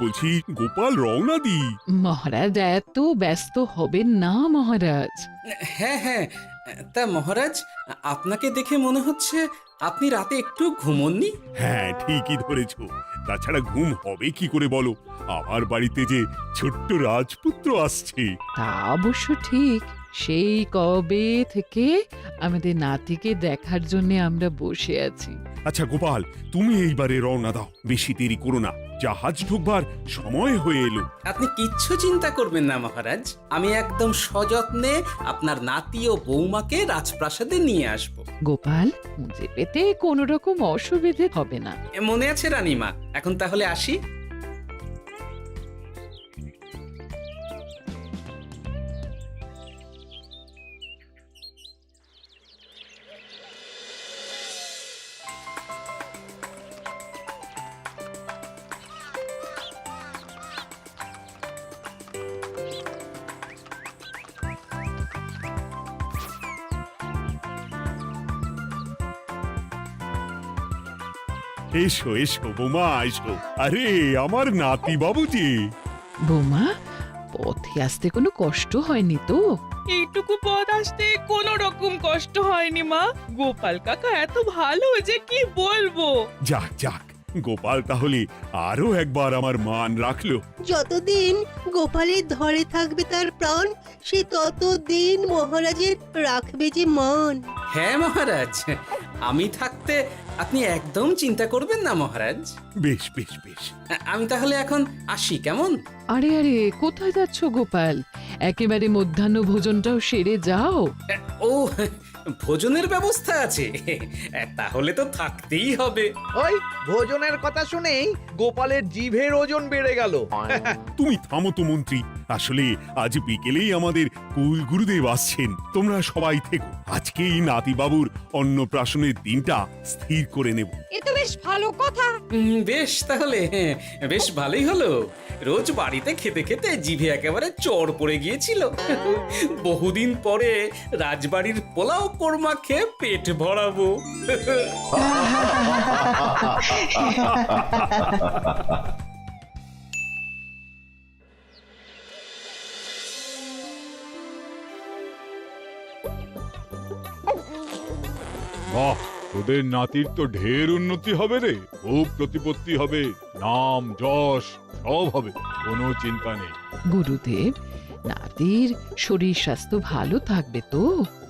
বলছি গোপাল রওনা দি। মহারাজ এত ব্যস্ত হবেন না মহারাজ। হ্যাঁ হ্যাঁ, তা মহারাজ, আপনাকে দেখে মনে হচ্ছে আপনি রাতে একটু ঘুমোননি। হ্যাঁ, ঠিকই ধরেছ। তাছাড়া ঘুম হবে কি করে বলো, আমার বাড়িতে যে ছোট্ট রাজপুত্র আসছে। তা অবশ্য ঠিক। সেই কবে থেকে আমাদের নাতিকে দেখার জন্য আমরা বসে আছি। আচ্ছা গোপাল, তুমি এইবারে রওনা দাও, বেশি দেরি করো না, জাহাজ ঢুকবার সময় হয়ে এলো। আপনি কিচ্ছু চিন্তা করবেন না মহারাজ, আমি একদম সযত্নে আপনার নাতি ও বৌমাকে রাজপ্রাসাদে নিয়ে আসব। গোপাল, খুঁজে পেতে কোনো রকম অসুবিধে হবে না। মনে আছে রানীমা? এখন তাহলে আসি। এসো এসো বৌমা, এসো। আরে আমার নাতি বাবু যে। বৌমা, পথে আসতে কোনো কষ্ট হয়নি তো? এইটুকু পথ আসতে কোনো রকম কষ্ট হয়নি মা। গোপাল কাকা এত ভালো যে কি বলবো। যাক যাক, গোপাল তাহলে আরো একবার আমার মান রাখলো। যতদিন গোপালের ধরে থাকবে তার প্রাণ, সে ততদিন মহারাজের রাখবে যে মান। হ্যাঁ মহারাজ, আমি থাকতে আপনি একদম চিন্তা করবেন না মহারাজ। বেশ বেশ বেশ। আমি তাহলে এখন আসি, কেমন? আরে আরে, কোথায় যাচ্ছ গোপাল? একেবারে মধ্যাহ্ন ভোজনটাও সেরে যাও। ও, ভোজনের ব্যবস্থা আছে? তাহলে তো থাকতেই হবে। ওই ভোজনের কথা শুনেই গোপালের জিভের ওজন বেড়ে গেল। তুমি থামো তো মন্ত্রী, আসলে আজ বিকেলেই আমাদের কুল গুরুদেব আসছেন। তোমরা সবাই থেকো, আজকেই নাতি বাবুর অন্নপ্রাশনের দিনটা স্থির করে নেব। এ তো বেশ ভালো কথা। বেশ তাহলে, বেশ ভালোই হলো। রোজ বাড়িতে খেতে খেতে জিভে একেবারে চড় পড়ে গিয়েছিল। বহুদিন পরে রাজবাড়ির পোলাও কোরমা খেয়ে পেট ভরাবো। বাহ, তোদের নাতির তো ঢের উন্নতি হবে রে, খুব প্রতিপত্তি হবে, নাম যশ সব হবে, কোনো চিন্তা নেই। গুরুদেব, নাতির শরীর স্বাস্থ্য ভালো থাকবে তো?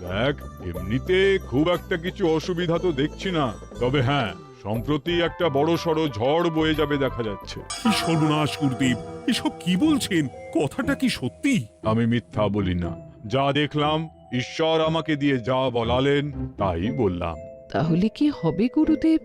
দেখ, এমনিতে খুব একটা কিছু অসুবিধা তো দেখছি না, তবে হ্যাঁ, সম্প্রতি একটা বড় সড়ো ঝড় বয়ে যাবে দেখা যাচ্ছে। কি সর্বনাশ গুরুদেব, এসব কি বলছেন? কথাটা কি সত্যি? আমি মিথ্যা বলি না, যা দেখলাম, ঈশ্বর আমাকে দিয়ে যা বলালেন তাই বললাম। তাহলে কি হবে গুরুদেব?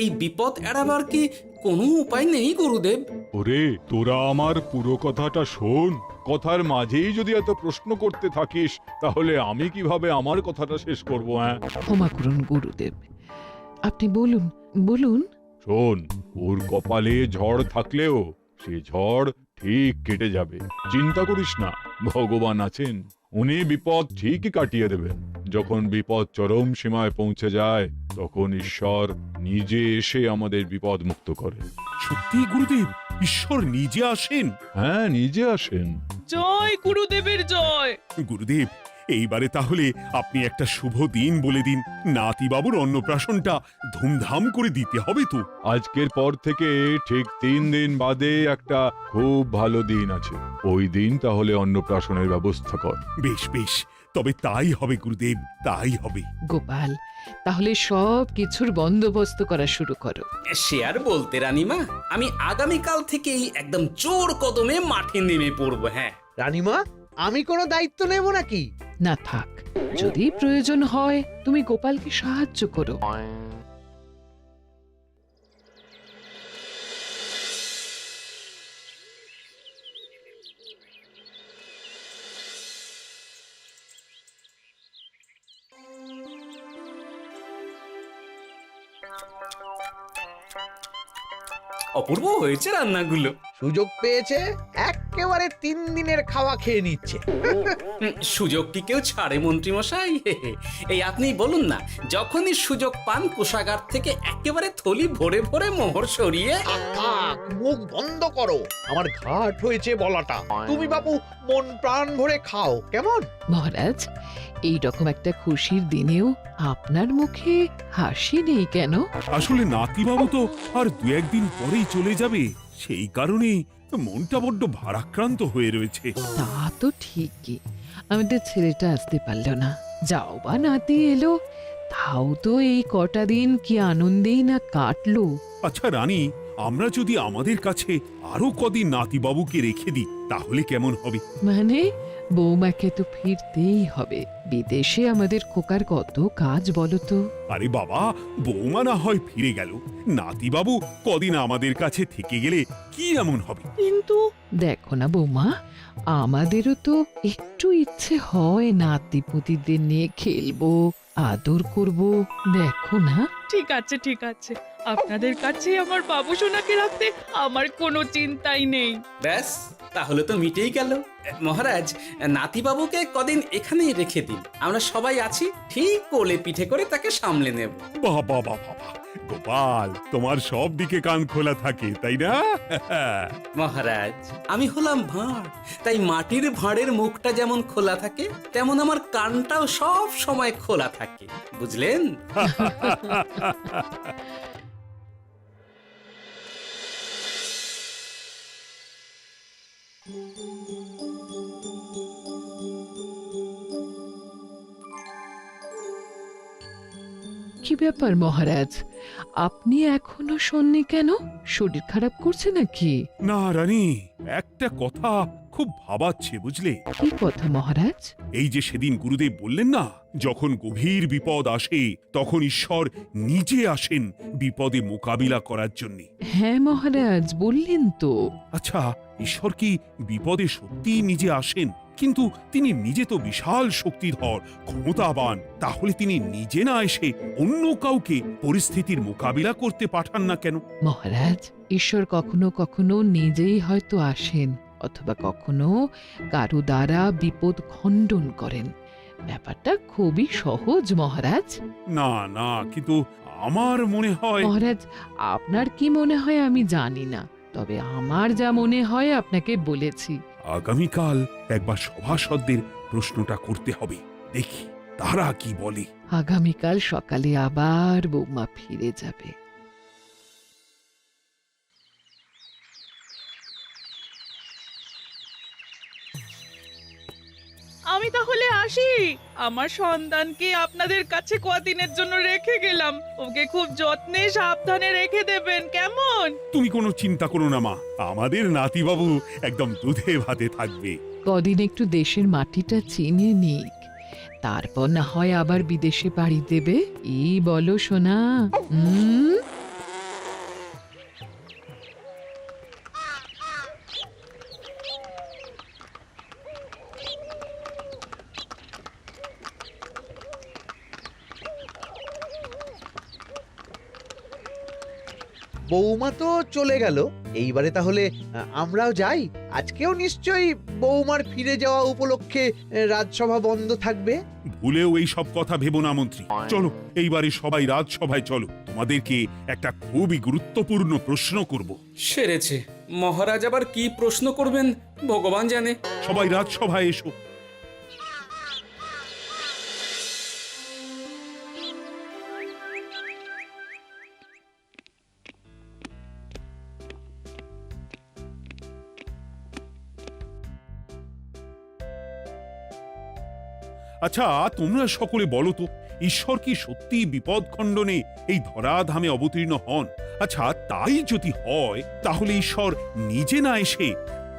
এই বিপদ এড়াবার কি কোনো উপায় নেই গুরুদেব? ওরে, তোরা আমার পুরো কথাটা শোন, কথার মাঝেই যদি এত প্রশ্ন করতে থাকিস তাহলে আমি কিভাবে আমার কথাটা শেষ করব? হ্যাঁ, ক্ষমা করুন গুরুদেব, আপনি বলুন বলুন। শোন, ওর কপালে ঝড় থাকলেও সে ঝড় ঠিক কেটে যাবে, চিন্তা করিস না, ভগবান আছেন, উনি বিপদ ঠিকই কাটিয়ে দেবেন। যখন বিপদ চরম সীমায় পৌঁছে যায় তখন ঈশ্বর নিজে এসে আমাদের বিপদ মুক্ত করে। সত্যি গুরুদেব, ঈশ্বর নিজে আসেন? হ্যাঁ, নিজে আসেন। জয় গুরুদেবের জয়। গুরুদেব, এইবারে তাহলে আপনি একটা শুভ দিন বলে দিন, নাতি বাবুর অন্নপ্রাশনটা ধুমধাম করে দিতে হবে তো। আজকের পর থেকে ঠিক 3 দিন বাদে একটা খুব ভালো দিন আছে, ওই দিন তাহলে অন্নপ্রাশনের ব্যবস্থা কর। বেশ বেশ, তবে তাই হবে গুরুদেব, তাই হবে। গোপাল, তাহলে সব কিছুর বন্দোবস্ত করা শুরু করো। সে আর বলতে রানীমা, আমি আগামীকাল থেকেই একদম জোর কদমে মাঠে নেমে পড়বো। হ্যাঁ রানীমা, আমি কোনো দায়িত্ব নেব নাকি? না থাক, যদি প্রয়োজন হয় তুমি গোপালকে সাহায্য করো। অপূর্ব হয়েছে রান্নাগুলো। সুযোগ পেয়েছে, এক একেবারে 3 দিনের খাওয়া খেয়ে নিচ্ছে। সুযোগ কি কেউ ছাড়ে মন্ত্রী মশাই? এই আপনি বলুন না, যখনই সুযোগ পান কোষাগার থেকে একেবারে থলি ভরে ভরে মোহর সরিয়ে। থাক, মুখ বন্ধ করো, আমার ঘাট হয়েছে বলাটা। তুমি বাবু মন প্রাণ ভরে খাও, কেমন? মহারাজ, এই রকম একটা খুশির দিনেও আপনার মুখে হাসি নেই কেন? আসলে নাতিবাবু তো আর 2-1 দিন পরেই চলে যাবে, সেই কারণেই মনটা বড্ড ভারাক্রান্ত হয়ে রয়েছে। তা তো ঠিকই, আমাদের ছেলেটা আসতে পারল না, যাও বা নাতি এলো, তাও তো এই কটা দিন কি আনন্দেই না কাটলো। আচ্ছা রানী, আমরা যদি আমাদের কাছে আরো কদিন নাতিবাবুকে রেখে দিই তাহলে কেমন হবে? মানে বৌমাকে তো ফিরতেই হবে, বিদেশে আমাদের খোকার কত কাজ বলো তো। আরে বাবা, বৌমা না হয় ফিরে গেল, নাতিবাবু কদিন আমাদের কাছে থেকে গেলে কি এমন হবে? কিন্তু দেখো না বৌমা, আমাদেরও তো একটু ইচ্ছে হয় নাতিপুতিদের নিয়ে খেলবো, আদর করব, দেখো না। ঠিক আছে ঠিক আছে, আপনাদের কাছে আমার বাবু সোনাকে রাখতে আমার কোনো চিন্তাই নেই। ব্যাস, তাহলে তো মিটেই গেল। মহারাজ, নাতিবাবুকে কদিন এখানেই রেখে দিন, আমরা সবাই আছি, ঠিক কোলে পিঠে করে তাকে সামলে নেব। বাবা বাবা বাবা, গোপাল তোমার সব দিকে কান খোলা থাকে তাই না? মহারাজ, আমি হলাম ভাঁড়, তাই মাটির ভাঁড়ের মুখটা যেমন খোলা থাকে তেমন আমার কানটাও সব সময় খোলা থাকে, বুঝলেন? কি ব্যাপার মহারাজ, আপনি এখনো শোননি কেন? শরীর খারাপ করছে নাকি? না রানী, একটা কথা খুব ভাবাচ্ছে বুঝলে। কি কথা মহারাজ? এই যে সেদিন গুরুদেব বললেন না, যখন গভীর বিপদ আসে তখন ঈশ্বর নিজে আসেন বিপদে মোকাবিলা করার জন্য। হ্যাঁ মহারাজ, বললেন তো। আচ্ছা, ঈশ্বর কি বিপদে সত্যিই নিজে আসেন? কিন্তু তিনি নিজে তো বিশাল শক্তিধর, ক্ষমতাবান, তাহলে তিনি নিজে না এসে অন্য কাউকে পরিস্থিতির মোকাবিলা করতে পাঠান না কেন? মহারাজ, ঈশ্বর কখনো কখনো নিজেই হয়তো আসেন, অথবা কখনো কারো দ্বারা বিপদ খণ্ডন করেন। ব্যাপারটা খুবই সহজ মহারাজ। না না, কিন্তু আমার মনে হয়। মহারাজ, আপনার কি মনে হয় আমি জানি না, তবে আমার যা মনে হয় আপনাকে বলেছি। আগামীকাল একবার সভাসদদের প্রশ্নটা করতে হবে, দেখি তারা কি বলে। আগামীকাল সকালে আবার বৌমা ফিরে যাবে। আমি তাহলে আসি, আমার সন্তানকে আপনাদের কাছে কদিনের জন্য রেখে গেলাম, ওকে খুব যত্নে সাবধানে রেখে দেবেন, কেমন? তুমি কোনো চিন্তা করো না মা, আমাদের নাতিবাবু একদম দুধে ভাতে থাকবে। কদিন একটু দেশের মাটিটা চিনে নিক, তারপর না হয় আবার বিদেশে পাড়ি দেবে। এই বলো সোনা। বৌমা তো চলে গেল, এইবারে তাহলে আমরাও যাই। আজকেও নিশ্চয়ই বৌমার ফিরে যাওয়া উপলক্ষে রাজসভা বন্ধ থাকবে। ভুলেও এই সব কথা ভেবো না মন্ত্রী, চলো এইবারে সবাই রাজসভায় চলো, তোমাদেরকে একটা খুবই গুরুত্বপূর্ণ প্রশ্ন করব। সেরেছে, মহারাজ আবার কি প্রশ্ন করবেন ভগবান জানে। সবাই রাজসভায় এসো। আচ্ছা, তোমরা সকলে বলো তো, ঈশ্বর কি সত্যি বিপদ খণ্ডনে এই ধরাধামে অবতীর্ণ হন? আচ্ছা, তাই যদি হয় তাহলে ঈশ্বর নিজে না এসে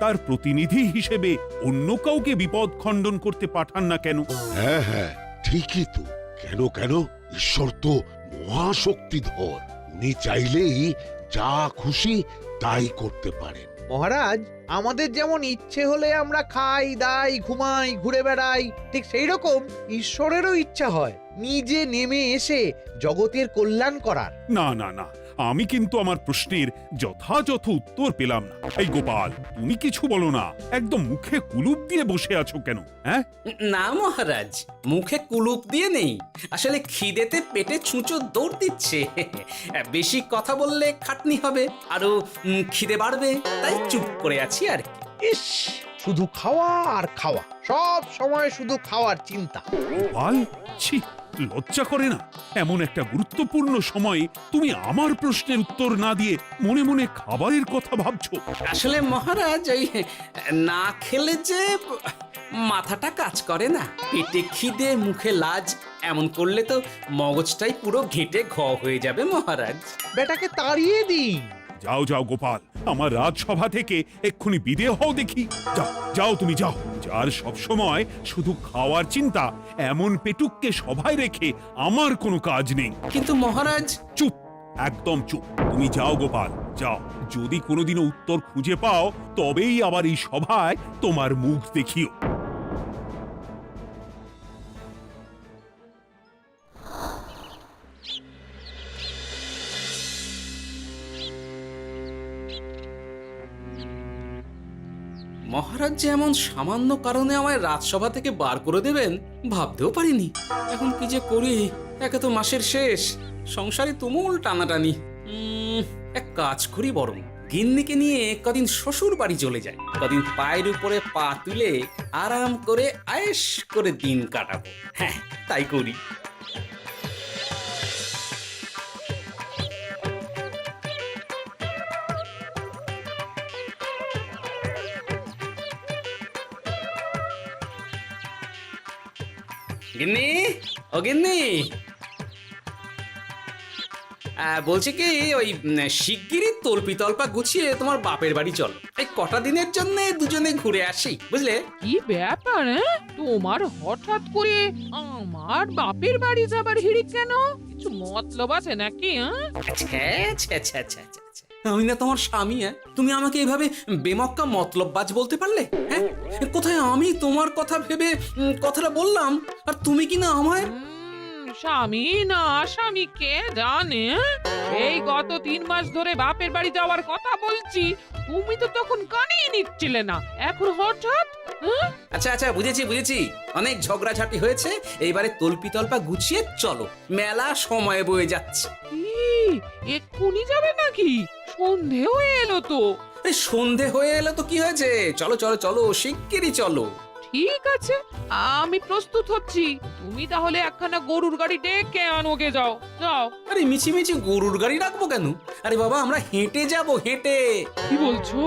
তার প্রতিনিধি হিসেবে অন্য কাউকে বিপদ খণ্ডন করতে পাঠান না কেন? হ্যাঁ হ্যাঁ, ঠিকই তো। কেন কেন, ঈশ্বর তো মহাশক্তিধর, উনি চাইলেই যা খুশি তাই করতে পারেন। মহারাজ, আমাদের যেমন ইচ্ছে হলে আমরা খাই দাই ঘুমাই ঘুরে বেড়াই, ঠিক সেই রকম ঈশ্বরেরও ইচ্ছা হয় নিজে নেমে এসে জগতের কল্যাণ করার। না না না, আমি কিন্তু আমার প্রশ্নের যথাযথ উত্তর পেলাম না। এই গোপাল, তুমি কিছু বলো না, একদম মুখে কুলুপ দিয়ে বসে আছো কেন? হ্যাঁ, না মহারাজ, মুখে কুলুপ দিয়ে নেই, আসলে খিদেতে পেটে ছুঁচো দৌড় দিচ্ছে। বেশি কথা বললে খাটনি হবে, আরো খিদে বাড়বে, তাই চুপ করে আছি আর কি। ইস, শুধু খাওয়া আর খাওয়া, সব সময় শুধু খাওয়ার চিন্তা। গোপাল, ছি, লজ্জা করে না? এমন একটা গুরুত্বপূর্ণ সময়ে তুমি আমার প্রশ্নের উত্তর না দিয়ে মনে মনে খাবারের কথা ভাবছো। আসলে মহারাজ, ওই না খেলে যে মাথাটা কাজ করে না, পেটে খিদে মুখে লাজ, এমন করলে তো মগজটাই পুরো ঘেঁটে ঘ হয়ে যাবে মহারাজ। বেটাকে তাড়িয়ে দিন। যাও যাও গোপাল, আমার রাজসভা থেকে এক্ষুনি বিদে হও দেখি। যাও যাও, তুমি যাও। যার সব সময় শুধু খাওয়ার চিন্তা, এমন পেটুককে সভায় রেখে আমার কোনো কাজ নেই। কিন্তু মহারাজ, চুপ, একদম চুপ। তুমি যাও গোপাল, যাও। যদি কোনোদিনও উত্তর খুঁজে পাও, তবেই আবার এই সভায় তোমার মুখ দেখিও। মহারাজ যে এমন সামান্য কারণে আমায় রাজসভা থেকে বার করে দেবেন ভাবতেও পারিনি। এখন কি যে করি, একে তো মাসের শেষ, সংসারে তুমুল টানাটানি। এক কাজ করি বরং, গিন্নিকে নিয়ে কদিন শ্বশুর বাড়ি চলে যায়, কদিন পায়ের উপরে পা তুলে আরাম করে আয়েশ করে দিন কাটাবো। হ্যাঁ, তাই করি। গিন্নি, ও গিন্নি, বলছি কি, ওই শিগগিরই তল্পি তল্পা গুছিয়ে তোমার বাপের বাড়ি চলো। এই কটা দিনের জন্য দুজনে ঘুরে আসি, বুঝলে? কি ব্যাপার? তোমার হঠাৎ করে আমার বাপের বাড়ি যাবার হিড়িক কেন? কিছু মতলব আছে নাকি? আমি না তোমার স্বামী? তুমি আমাকে এইভাবে বেমক্কা মতলববাজ বলতে পারলে? হ্যাঁ, কোথায় আমি তোমার কথা ভেবে কথাটা বললাম, আর তুমি কি না আমায় স্বামী না স্বামী কে জানে? এই গত 3 মাস ধরে বাপের বাড়ি যাওয়ার কথা বলছি, তুমি তো তখন কানেই নিচ্ছিলে না, এখন হঠাৎ? আচ্ছা আচ্ছা, বুঝেছি বুঝেছি, অনেক ঝগড়াঝাটি হয়েছে, এইবারে তল্পি তল্পা গুছিয়ে চলো, মেলা সময় বয়ে যাচ্ছে। কি এক্ষুনি যাবে নাকি? সন্ধে হয়ে এলো তো। সন্ধে হয়ে এলো তো কি হয়েছে, চলো চলো চলো, শিগগিরই চলো। ঠিক আছে, আমি প্রস্তুত হচ্ছি। তুমি তাহলে একখানা গরুর গাড়ি ডেকে আনোগে, যাও যাও। আরে মিছিমিছি গরুর গাড়ি রাখবো কেন? আরে বাবা, আমরা হেঁটে যাব, হেঁটে। কি বলছো?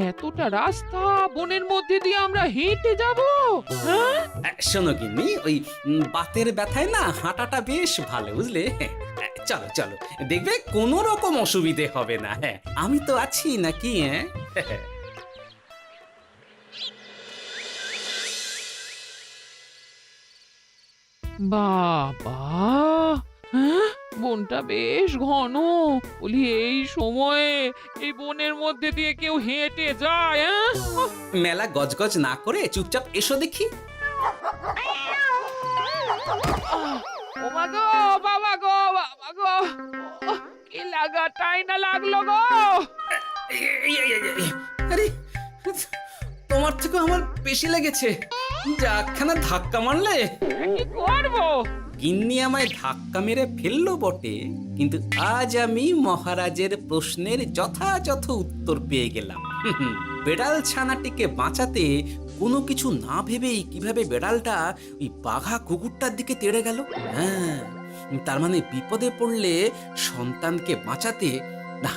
এতটা রাস্তা বনের মধ্যে দিয়ে আমরা হেঁটে যাব? হ্যাঁ, শোনো গিন্নি, ওই বাতের ব্যথায় না হাঁটাটা বেশ ভালো, বুঝলে? চলো চলো, দেখবে কোনো রকম অসুবিধে হবে না। হ্যাঁ, আমি তো আছি নাকি? হ্যাঁ, বাবা, হ্যাঁ, বনটা বেশ ঘন। বলি, এই সময়ে এই বনের মধ্যে দিয়ে কেউ হেঁটে যায়? মেলা গজগজ না করে চুপচাপ এসো দেখি। ও মা গো, বাবা গো, বাবা গো, কি লাগাটাই না লাগলো গো। আরে, তোমার থেকে আমার বেশি লেগেছে, যাখানা ধাক্কা মারলে। কি করবো? গিন্নি আমায় ধাক্কা মেরে ফেললো বটে, কিন্তু আজ আমি মহারাজের প্রশ্নের যথাযথ উত্তর পেয়ে গেলাম। বেড়াল ছানাটিকে বাঁচাতে কোনো কিছু না ভেবেই কিভাবে বেড়ালটা ওই বাঘা কুকুরটার দিকে তেড়ে গেল। হ্যাঁ, তার মানে বিপদে পড়লে সন্তানকে বাঁচাতে না,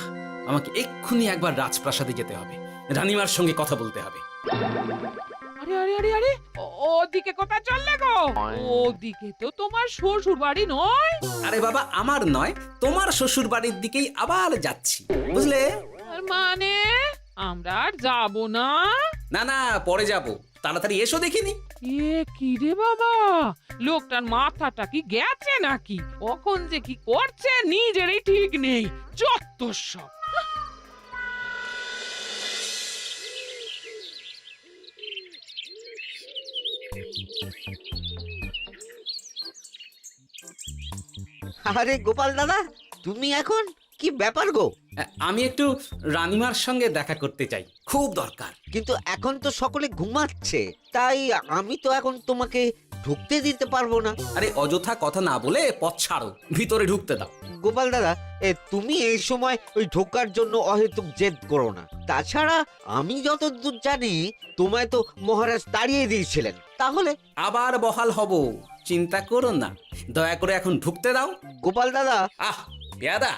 আমাকে এক্ষুনি একবার রাজপ্রাসাদে যেতে হবে, রানীমার সঙ্গে কথা বলতে হবে। আরে আরে আরে আরে, ওদিকে কোথায় চললে গো? ওদিকে তো তোমার শ্বশুর বাড়ি নয়। আরে বাবা, আমার নয়, তোমার শ্বশুর বাড়ির দিকেই আবার যাচ্ছি, বুঝলে? তার মানে আমরা আর যাবো না? না না, পরে যাব, তাড়াতাড়ি এসো দেখিনি। এ কি রে বাবা, লোকটার মাথাটা কি গেছে নাকি? কখন যে কি করছে নিজেরই ঠিক নেই, যত সব। আরে গোপাল দাদা, তুমি এখন কি ব্যাপার গো? আমি একটু রানিমার সঙ্গে দেখা করতে চাই, খুব দরকার। কিন্তু এখন তো সকলে ঘুমাচ্ছে, তাই আমি তো এখন তোমাকে ঢুকতে দিতে পারবো না। আরে অযথা কথা না বলে পথ ছাড়ো, ভিতরে ঢুকতে দাও। গোপাল দাদা, তুমি এই সময় ওই ঢোকার জন্য অহেতুক জেদ করো না। তাছাড়া আমি যতদূর জানি তোমায় তো মহারাজ তাড়িয়ে দিয়েছিলেন, তাহলে আবার বহাল হব, চিন্তা করো না। দয়া করে এখন ঢুকতে দাও। গোপাল দাদা। আহ পেয়াদা,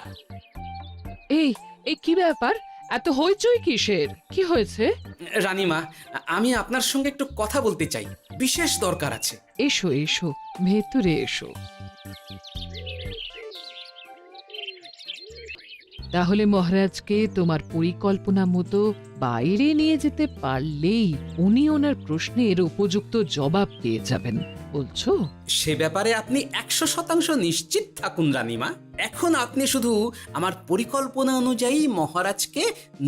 এই এই কি ব্যাপার? এত হইচই কিসের? কি হয়েছে? রানীমা, আমি আপনার সঙ্গে একটু কথা বলতে চাই, বিশেষ দরকার আছে। এসো এসো, ভেতরে এসো। তাহলে মহারাজকে তোমার পরিকল্পনা মতো বাইরে নিয়ে যেতে পারলেই উনি ওনার প্রশ্নের উপযুক্ত জবাব পেয়ে যাবেন, বলছো? সে ব্যাপারে আপনি 100% নিশ্চিত থাকুন রানীমা। এখন আপনি শুধু আমার পরিকল্পনা অনুযায়ী মহারাজকে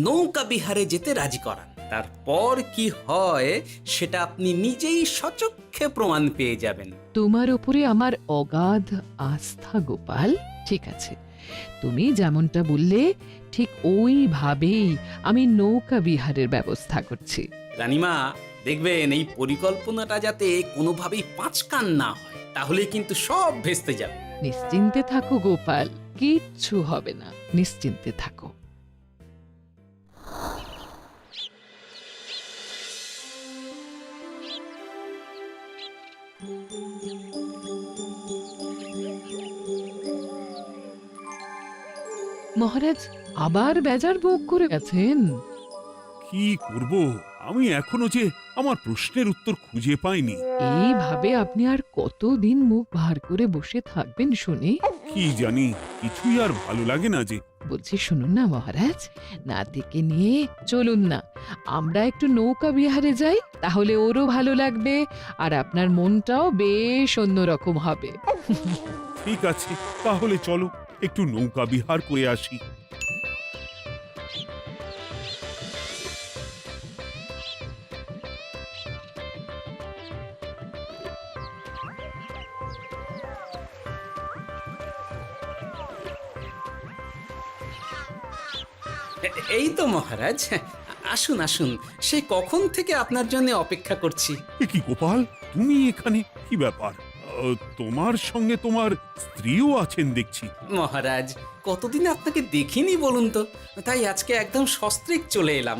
নৌকা বিহারে যেতে রাজি করান। তারপর কি হয় সেটা আপনি নিজেই সচক্ষে প্রমাণ পেয়ে যাবেন। তোমার উপরে আমার অগাধ আস্থা গোপাল। ঠিক আছে, তুমি যেমনটা বললে ঠিক ওইভাবেই আমি নৌকা বিহারের ব্যবস্থা করছি। রানীমা, দেখবেন এই পরিকল্পনাটা যাতে কোনোভাবেই পাঁচকান না হয়, তাহলে কিন্তু সব ভেস্তে যাবে। নিশ্চিন্তে থাকো গোপাল, কিচ্ছু হবে না, নিশ্চিন্তে থাকো। মহারাজ আবার বেজার ভোগ করে গেছেন। কি করব, আমি এখনো যে আমার প্রশ্নের উত্তর খুঁজে পাইনি। এইভাবে আপনি আর কতদিন মুখ ভার করে বসে থাকবেন শুনি? কি জানি, কিছুই আর ভালো লাগে না যে। বলছি শুনুন না মহারাজ, নাতিকে নিয়ে চলুন না, আমরা একটু নৌকা বিহারে যাই, তাহলে ওরও ভালো লাগবে আর আপনার মনটাও বেশ অন্যরকম হবে। ঠিক আছে, তাহলে চলো একটু নৌকা বিহার করে আসি। এই তো মহারাজ, আসুন আসুন, সেই কখন থেকে আপনার জন্য অপেক্ষা করছি। এ কি গোপাল, তুমি এখানে? কি ব্যাপার? তোমার সঙ্গে তোমার স্ত্রীও আছেন দেখছি। মহারাজ, কতদিন আপনাকে দেখিনি বলুন তো, তাই আজকে একদম সস্ত্রীক চলে এলাম।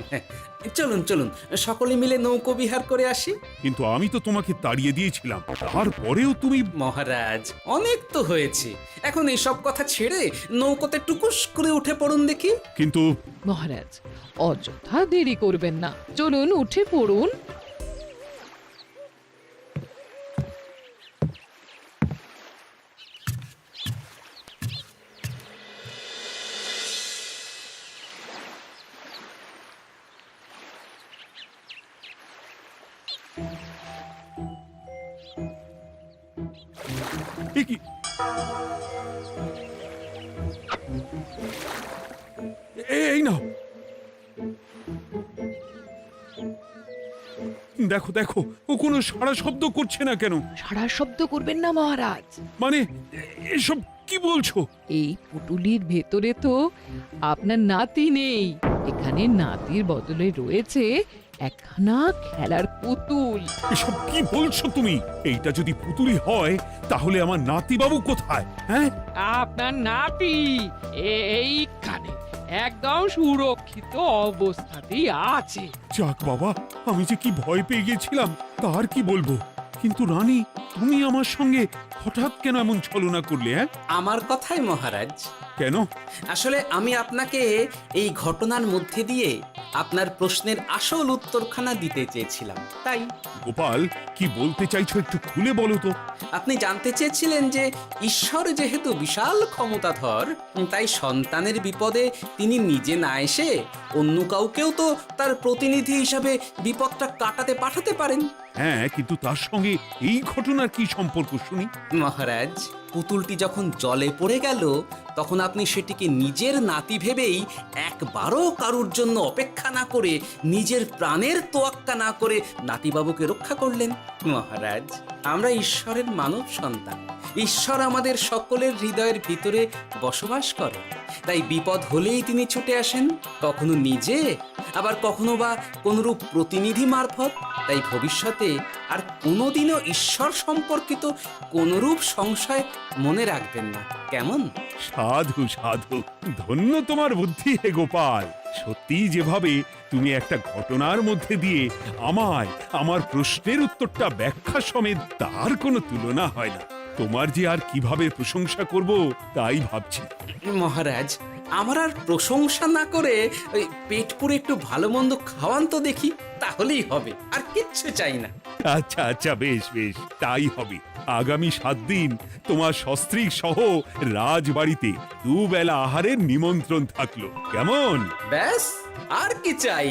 চলুন চলুন, সকলে মিলে নৌকো বিহার করে আসি। কিন্তু আমি তো তোমাকে তাড়িয়ে দিয়েছিলাম, তারপরেও তুমি। মহারাজ, অনেক তো হয়েছে, এখন এসব কথা ছেড়ে নৌকোতে টুকুস করে উঠে পড়ুন দেখি। কিন্তু মহারাজ অযথা দেরি করবেন না, চলুন উঠে পড়ুন। এ কি, এই নাও, দেখো দেখো, ও কোনো সাড়া শব্দ করছে না কেন? সারা শব্দ করবেন না মহারাজ। মানে এসব কি বলছো? এই পুটুলির ভেতরে তো আপনার নাতি নেই, এখানে নাতির বদলে রয়েছে একখানা খেলার পুতুল। এসব কি বলছো তুমি? এইটা যদি পুতুলি হয় তাহলে আমার নাতি বাবু কোথায়? হ্যাঁ, আপনার নাতি এইখানে একদম সুরক্ষিত অবস্থাতেই আছে। যাক বাবা, আমি যে কি ভয় পেয়ে গেছিলাম তার কি বলবো। কিন্তু রানী, তুমি আমার সঙ্গে হঠাৎ কেন এমন ছলনা করলে? হ্যাঁ, আমার কথাই মহারাজ। কেন? আসলে আমি আপনাকে এই ঘটনার মধ্যে দিয়ে আপনার প্রশ্নের আসল উত্তরখানা দিতে চেয়েছিলাম, তাই। গোপাল, কি বলতে চাইছো একটু খুলে বলো তো। আপনি জানতে চেয়েছিলেন যে ঈশ্বর যেহেতু বিশাল ক্ষমতাধর, তাই সন্তানের বিপদে তিনি নিজে না এসে অন্য কাউকেও তো তার প্রতিনিধি হিসাবে বিপদটা কাটাতে পাঠাতে পারেন। হ্যাঁ, কিন্তু তার সঙ্গে এই ঘটনার কি সম্পর্ক শুনি? মহারাজ, পুতুলটি যখন জলে পড়ে গেল তখন আপনি সেটিকে নিজের নাতি ভেবেই একবারও কারুর জন্য অপেক্ষা না করে নিজের প্রাণের তোয়াক্কা না করে নাতিবাবুকে রক্ষা করলেন। মহারাজ, আমরা ঈশ্বরের মানব সন্তান। ঈশ্বর আমাদের সকলের হৃদয়ের ভিতরে বসবাস করে, তাই বিপদ হলেই তিনি ছুটে আসেন, কখনো নিজে, আবার কখনো বা কোনরূপ প্রতিনিধি মারফত। তাই ভবিষ্যতে আর কোনোদিনও ঈশ্বর সম্পর্কিত কোনরূপ সংশয় মনে রাখবেন না, কেমন? সাধু সাধু, ধন্য তোমার বুদ্ধি হে গোপাল। সত্যি যেভাবে তুমি একটা ঘটনার মধ্যে দিয়ে আমায় আমার প্রশ্নের উত্তরটা ব্যাখ্যা সমেত, তার কোনো তুলনা হয় না। তোমার যে আর কিভাবে প্রশংসা করব তাই ভাবছি। মহারাজ, আমার আর প্রশংসা না করে ওই পেট পুরে একটু ভালো মন্দ খাওয়ান তো দেখি, তাহলেই হবে, আর কিচ্ছু চাই না। আচ্ছা আচ্ছা, বেশ বেশ, তাই হবে। আগামী 7 দিন তোমার সস্ত্রীক সহ রাজবাড়িতে দুবেলা আহারের নিমন্ত্রণ থাকলো, কেমন? ব্যাস, আর কি চাই?